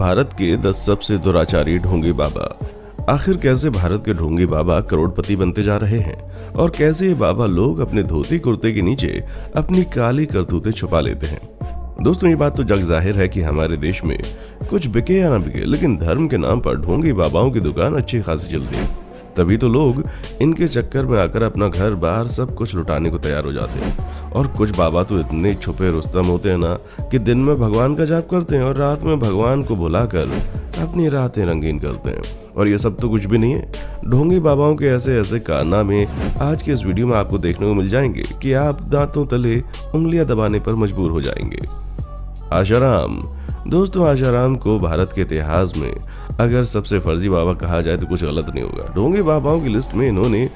भारत के 10 सबसे दुराचारी ढोंगी बाबा। आखिर कैसे भारत के ढोंगी बाबा करोड़पति बनते जा रहे हैं और कैसे ये बाबा लोग अपने धोती कुर्ते के नीचे अपनी काली करतूतें छुपा लेते हैं। दोस्तों, ये बात तो जग जाहिर है कि हमारे देश में कुछ बिके या ना बिके, लेकिन धर्म के नाम पर ढोंगी बाबाओं की दुकान अच्छी खासी चलती है। तभी तो लोग इनके चक्कर में आकर अपना घर बार सब कुछ लुटाने को तैयार हो जाते हैं। और कुछ बाबा तो इतने छुपे रुस्तम होते हैं ना कि दिन में भगवान का जाप करते हैं और रात में भगवान को भुलाकर अपनी रातें रंगीन करते हैं। और ये सब तो कुछ भी नहीं है। ढोंगी बाबाओं के ऐसे ऐसे कारनामे आज के इस वीडियो में आपको देखने को मिल जाएंगे कि आप दांतों तले उंगलियां दबाने पर मजबूर हो जाएंगे। आशाराम। दोस्तों, आशाराम को भारत के इतिहास में अगर सबसे फर्जी बाबा कहा जाए तो कुछ गलत नहीं होगा। ढोंगी बाबाओं की लिस्ट में इन्होंने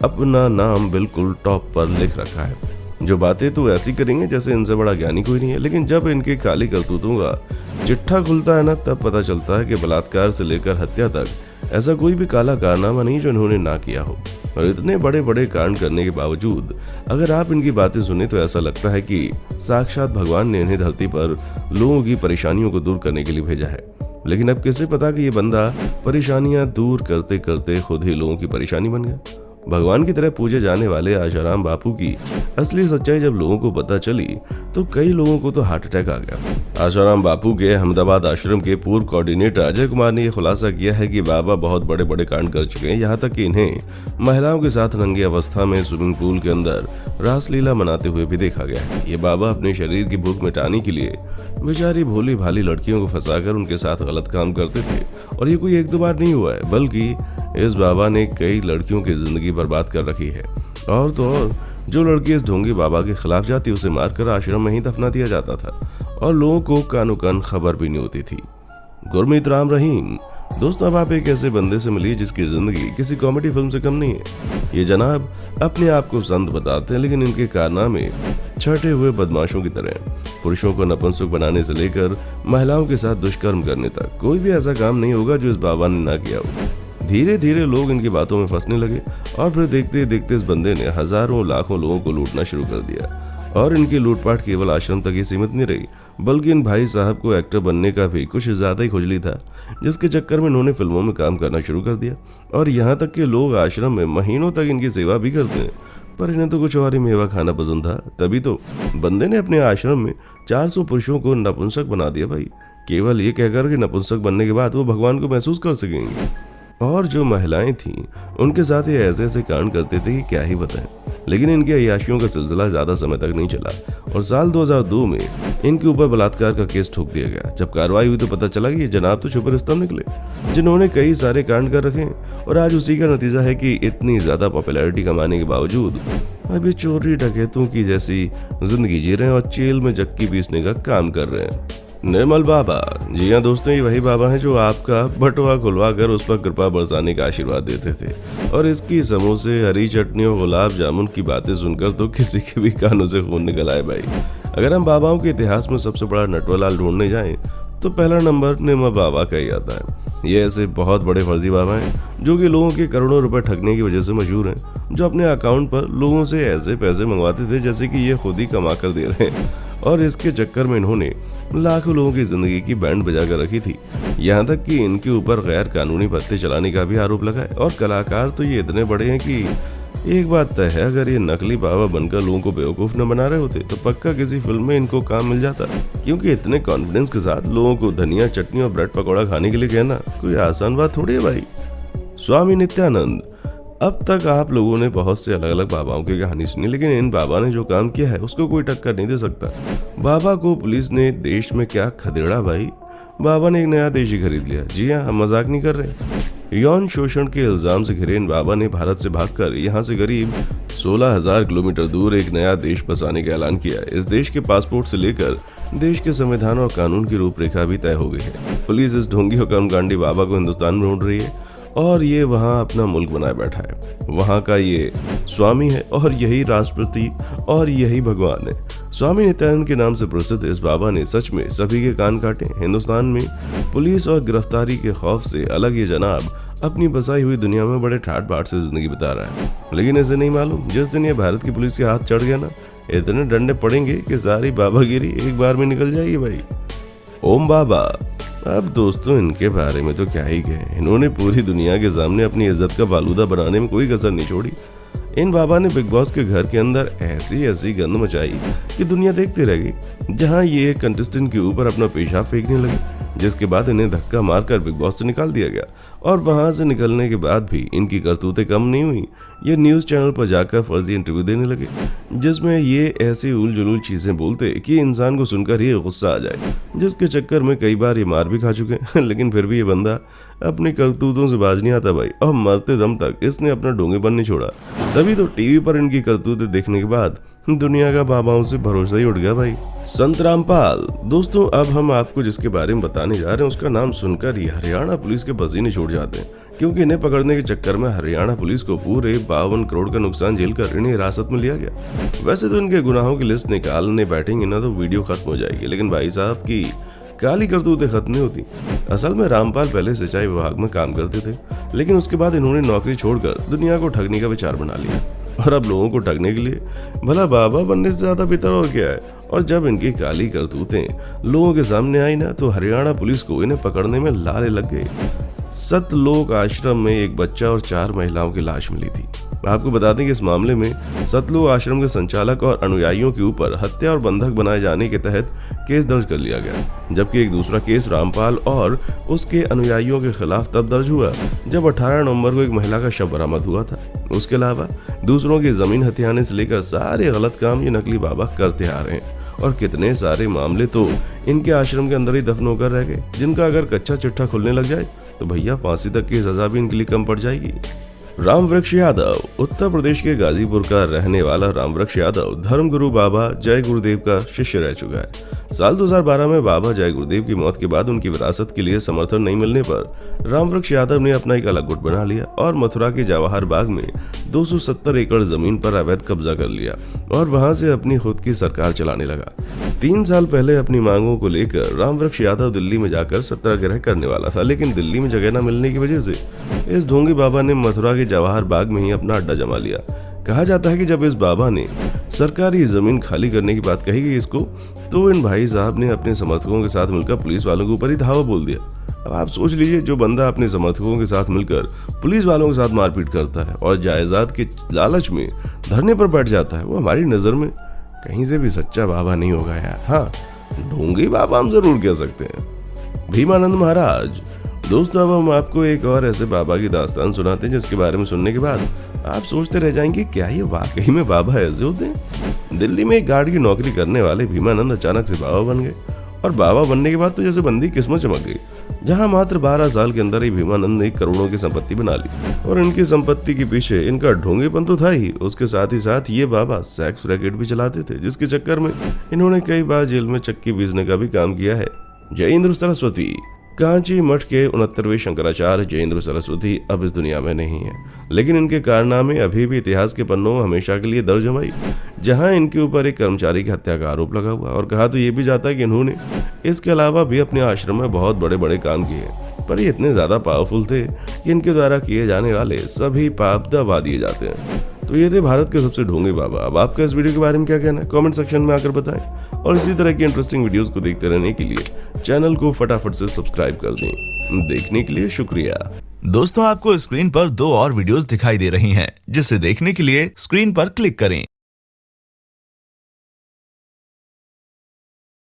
अपना नाम बिल्कुल टॉप पर लिख रखा है। जो बातें तो ऐसी करेंगे जैसे इनसे बड़ा ज्ञानी कोई नहीं है, लेकिन जब इनके काली करतूतों का चिट्ठा खुलता है ना, तब पता चलता है कि बलात्कार से लेकर हत्या तक ऐसा कोई भी काला कारनामा नहीं जो इन्होंने ना किया हो। और इतने बड़े बड़े कांड करने के बावजूद अगर आप इनकी बातें सुने तो ऐसा लगता है कि साक्षात भगवान ने इन्हें धरती पर लोगों की परेशानियों को दूर करने के लिए भेजा है। लेकिन अब कैसे पता कि ये बंदा परेशानियां दूर करते करते खुद ही लोगों की परेशानी बन गया। भगवान की तरह पूजे जाने वाले आशाराम बापू की असली सच्चाई जब लोगों को पता चली तो कई लोगों को तो हार्ट अटैक आ गया। आशाराम बापू के अहमदाबाद आश्रम के पूर्व कोऑर्डिनेटर अजय कुमार ने यह खुलासा किया है कि बाबा बहुत बड़े बड़े कांड कर चुके हैं, यहाँ तक कि इन्हें महिलाओं के साथ रंगी अवस्था में स्विमिंग पूल के अंदर रासलीला मनाते हुए भी देखा गया है। ये बाबा अपने शरीर की भूख मिटाने के लिए बेचारी भोली भाली लड़कियों को फंसाकर उनके साथ गलत काम करते थे। और ये कोई एक दो बार नहीं हुआ है, बल्कि इस बाबा ने कई लड़कियों की जिंदगी बर्बाद कर रखी है। और तो और जो लड़की इस ढोंगी बाबा के खिलाफ जाती उसे मारकर आश्रम में ही दफना दिया जाता था और लोगों को कानो कान खबर भी नहीं होती थी। गुरमीत राम रहीम। दोस्तों, अब आप एक ऐसे बंदे से मिलिए जिसकी जिंदगी किसी कॉमेडी फिल्म से कम नहीं है। ये जनाब अपने आप को संत बताते हैं, लेकिन इनके कारनामे छटे हुए बदमाशों की तरह। पुरुषों को नपुंसक बनाने से लेकर महिलाओं के साथ दुष्कर्म करने तक कोई भी ऐसा काम नहीं होगा जो इस बाबा ने ना किया हो। धीरे धीरे लोग इनकी बातों में फंसने लगे और फिर देखते देखते इस बंदे ने हजारों लाखों लोगों को लूटना शुरू कर दिया। और इनकी लूटपाट केवल आश्रम तक ही सीमित नहीं रही, बल्कि इन भाई साहब को एक्टर बनने का भी कुछ ज्यादा ही खुजली था, जिसके चक्कर में इन्होंने फिल्मों में काम करना शुरू कर दिया। और यहाँ तक कि लोग आश्रम में महीनों तक इनकी सेवा भी करते हैं। पर इन्हें तो कुछ और ही मेवा खाना पसंद था, तभी तो बंदे ने अपने आश्रम में 400 पुरुषों को नपुंसक बना दिया भाई, केवल ये कहकर कि नपुंसक बनने के बाद वो भगवान को महसूस कर सकेंगे। और जो महिलाएं थीं उनके साथ ये ऐसे ऐसे कांड करते थे कि क्या ही बताएं। लेकिन इनकी अय्याशियों का सिलसिला ज्यादा समय तक नहीं चला और साल 2002 में इनके ऊपर बलात्कार का केस ठोक दिया गया। जब कार्रवाई हुई तो पता चला कि ये जनाब तो छुपे रुस्तम निकले, जिन्होंने कई सारे कांड कर रखे हैं। और आज उसी का नतीजा है कि इतनी ज्यादा पॉपुलैरिटी कमाने के बावजूद अभी चोरी डकैतों की जैसी जिंदगी जी रहे हैं और जेल में जक्की पीसने का काम कर रहे हैं। निर्मल बाबा। जी हाँ दोस्तों, ये वही बाबा हैं जो आपका बटुआ खुलवा कर उस पर कृपा बरसाने का आशीर्वाद देते थे। और इसकी समोसे, हरी चटनी और गुलाब जामुन की बातें सुनकर तो किसी के भी कानों से खून निकल आए भाई। अगर हम बाबाओं के इतिहास में सबसे बड़ा नटवरलाल ढूंढने जाएं तो पहला नंबर निर्मल बाबा का ही आता है। ये ऐसे बहुत बड़े फर्जी बाबा हैं जो कि लोगों के करोड़ों रुपए ठगने की वजह से मशहूर हैं, जो अपने अकाउंट पर लोगों से ऐसे पैसे मंगवाते थे जैसे कि ये खुद ही कमा कर दे रहे हैं। और इसके चक्कर में इन्होंने लाखों लोगों की जिंदगी की बैंड बजा कर रखी थी। यहाँ तक कि इनके ऊपर गैर कानूनी भत्ते चलाने का भी आरोप लगा है। और कलाकार तो ये इतने बड़े हैं कि एक बात तय है, अगर ये नकली बाबा बनकर लोगों को बेवकूफ न बना रहे होते तो पक्का किसी फिल्म में इनको काम मिल जाता। क्योंकि इतने कॉन्फिडेंस के साथ लोगों को धनिया चटनी और ब्रेड पकौड़ा खाने के लिए कहना कोई आसान बात थोड़ी है भाई। स्वामी नित्यानंद। अब तक आप लोगों ने बहुत से अलग अलग बाबाओं की कहानी सुनी, लेकिन इन बाबा ने जो काम किया है उसको कोई टक्कर नहीं दे सकता। बाबा को पुलिस ने देश में क्या खदेड़ा भाई। बाबा ने एक नया देश ही खरीद लिया। जी हाँ, हम मजाक नहीं कर रहे। यौन शोषण के इल्जाम से घिरे इन बाबा ने भारत से भागकर यहाँ से करीब 16,000 किलोमीटर दूर एक नया देश बसाने का ऐलान किया है। इस देश के पासपोर्ट से लेकर देश के संविधान और कानून की रूपरेखा भी तय हो गई है। पुलिस इस ढोंगी और कर्मकांडी बाबा को हिंदुस्तान में ढूंढ रही है और ये वहाँ अपना मुल्क बनाए बैठा है। वहाँ का ये स्वामी है और यही राष्ट्रपति और यही भगवान है। स्वामी नित्यानंद के नाम से प्रसिद्ध इस बाबा ने सच में सभी के कान काटे। हिंदुस्तान में पुलिस और गिरफ्तारी के खौफ से अलग ये जनाब अपनी बसाई हुई दुनिया में बड़े ठाट बाट से जिंदगी बिता रहा है। लेकिन इसे नहीं मालूम जिस दिन ये भारत की पुलिस के हाथ चढ़ गया ना, इतने डंडे पड़ेंगे कि सारी बाबागिरी एक बार में निकल जाएगी भाई। ओम बाबा। अब दोस्तों इनके बारे में तो क्या ही कहें, इन्होंने पूरी दुनिया के सामने अपनी इज्जत का फालूदा बनाने में कोई कसर नहीं छोड़ी। इन बाबा ने बिग बॉस के घर के अंदर ऐसी गंद मचाई कि दुनिया देखती रह गई, जहां ये एक कंटेस्टेंट के ऊपर अपना पेशाब फेंकने लगे, जिसके बाद इन्हें धक्का मारकर बिग बॉस से निकाल दिया गया। और वहां से निकलने के बाद भी इनकी करतूतें कम नहीं हुई, ये न्यूज़ चैनल पर जाकर फर्जी इंटरव्यू देने लगे, जिसमें ये ऐसी उल जुलूल चीजें बोलते कि इंसान को सुनकर ही गुस्सा आ जाए, जिसके चक्कर में कई बार ये मार भी खा चुके हैं। लेकिन फिर भी ये बंदा अपनी करतूतों से बाज नहीं आता भाई, और मरते दम तक इसने अपना ढोंगेपन नहीं छोड़ा। तभी तो टीवी पर इनकी करतूतें देखने के बाद दुनिया का बाबाओं से भरोसा ही उठ गया भाई। संत रामपाल। दोस्तों अब हम आपको जिसके बारे में बताने जा रहे हैं उसका नाम सुनकर ही हरियाणा पुलिस के पसीने छूट जाते हैं, क्योंकि इन्हें पकड़ने के चक्कर में हरियाणा पुलिस को पूरे 52 करोड़ का नुकसान झेलकर इन्हें हिरासत में लिया गया। वैसे तो इनके गुनाहों की लिस्ट निकालने बैठेंगे ना तो वीडियो खत्म हो जाएगी, लेकिन भाई साहब की काली करतूतें खत्म नहीं होती। असल में रामपाल पहले सिंचाई विभाग में काम करते थे, लेकिन उसके बाद इन्होंने नौकरी छोड़कर दुनिया को ठगने का विचार बना लिया, और अब लोगों को ठगने के लिए भला बाबा बनने से ज्यादा बेहतर और क्या है। और जब इनकी काली करतूतें लोगों के सामने आई ना तो हरियाणा पुलिस को इन्हें पकड़ने में लाले लग गए। सतलोक आश्रम में एक बच्चा और 4 महिलाओं की लाश मिली थी। आपको बता दें कि इस मामले में सतलोक आश्रम के संचालक और अनुयायियों के ऊपर हत्या और बंधक बनाए जाने के तहत केस दर्ज कर लिया गया, जबकि एक दूसरा केस रामपाल और उसके अनुयायियों के खिलाफ तब दर्ज हुआ जब 18 नवंबर को एक महिला का शव बरामद हुआ था। उसके अलावा दूसरों की जमीन हथियाने से लेकर सारे गलत काम ये नकली बाबा करते आ रहे हैं, और कितने सारे मामले तो इनके आश्रम के अंदर ही दफन होकर रह गए, जिनका अगर कच्चा चिट्ठा खुलने लग जाए तो भैया फांसी तक की सजा भी इनके लिए कम पड़ जाएगी। रामवृक्ष यादव। उत्तर प्रदेश के गाजीपुर का रहने वाला रामवृक्ष यादव धर्मगुरु बाबा जय गुरुदेव का शिष्य रह चुका है। साल 2012 में बाबा जय गुरुदेव की मौत के बाद उनकी विरासत के लिए समर्थन नहीं मिलने पर रामवृक्ष यादव ने अपना एक अलग गुट बना लिया और मथुरा के जवाहर बाग में 270 एकड़ जमीन पर अवैध कब्जा कर लिया और वहां से अपनी खुद की सरकार चलाने लगा। 3 साल पहले अपनी मांगों को लेकर रामवृक्ष यादव दिल्ली में जाकर सत्याग्रह करने वाला था, लेकिन दिल्ली में जगह न मिलने की वजह से इस ढोंगी बाबा ने मथुरा के जवाहर बाग में ही अपना अड्डा जमा लिया। कहा जाता है कि जब इस बाबा ने सरकारी जमीन खाली करने की बात कही गई इसको, तो इन भाई साहब ने अपने समर्थकों के साथ मिलकर पुलिस वालों के ऊपर ही धावा बोल दिया। अब आप सोच लीजिए, जो बंदा अपने समर्थकों के साथ मिलकर पुलिस वालों के साथ मारपीट करता है और जायदाद के लालच में धरने पर बैठ जाता है, वो हमारी नजर में कहीं से भी सच्चा बाबा नहीं होगा यार। हाँ, ढोंगी बाबा हम जरूर कह सकते हैं। भीमानंद महाराज। दोस्तों अब हम आपको एक और ऐसे बाबा की दास्तान सुनाते हैं जिसके बारे में सुनने के बाद आप सोचते रह जाएंगे क्या ये वाकई में बाबा ऐसे होते हैं। दिल्ली में एक गार्ड की नौकरी करने वाले भीमानंद अचानक से बाबा बन गए, और बाबा बनने के बाद तो जैसे बंदी किस्मत चमक गई। जहां मात्र 12 साल के अंदर ही भीमानंद ने करोड़ों की संपत्ति बना ली, और इनकी संपत्ति के पीछे इनका ढोंगेपन तो था ही, उसके साथ ही साथ ये बाबा सेक्स रैकेट भी चलाते थे, जिसके चक्कर में इन्होंने कई बार जेल में चक्की बीजने का भी काम किया है। जयेंद्र सरस्वती। कांची मठ के 69वें शंकराचार्य जयेंद्र सरस्वती अब इस दुनिया में नहीं है, लेकिन इनके कारनामे अभी भी इतिहास के पन्नों में हमेशा के लिए दर्ज है भाई। जहां इनके ऊपर एक कर्मचारी की हत्या का आरोप लगा हुआ, और कहा तो ये भी जाता है कि इन्होंने इसके अलावा भी अपने आश्रम में बहुत बड़े बड़े काम किए, पर ये इतने ज्यादा पावरफुल थे कि इनके द्वारा किए जाने वाले सभी पाप दबा दिए जाते हैं। तो ये थे भारत के सबसे ढोंगे बाबा। अब आपका इस वीडियो के बारे में क्या कहना है, कमेंट सेक्शन में आकर बताएं, और इसी तरह की इंटरेस्टिंग वीडियोस को देखते रहने के लिए चैनल को फटाफट से सब्सक्राइब कर दें। देखने के लिए शुक्रिया। दोस्तों आपको स्क्रीन पर 2 और वीडियोस दिखाई दे रही हैं, जिसे देखने के लिए स्क्रीन पर क्लिक करें।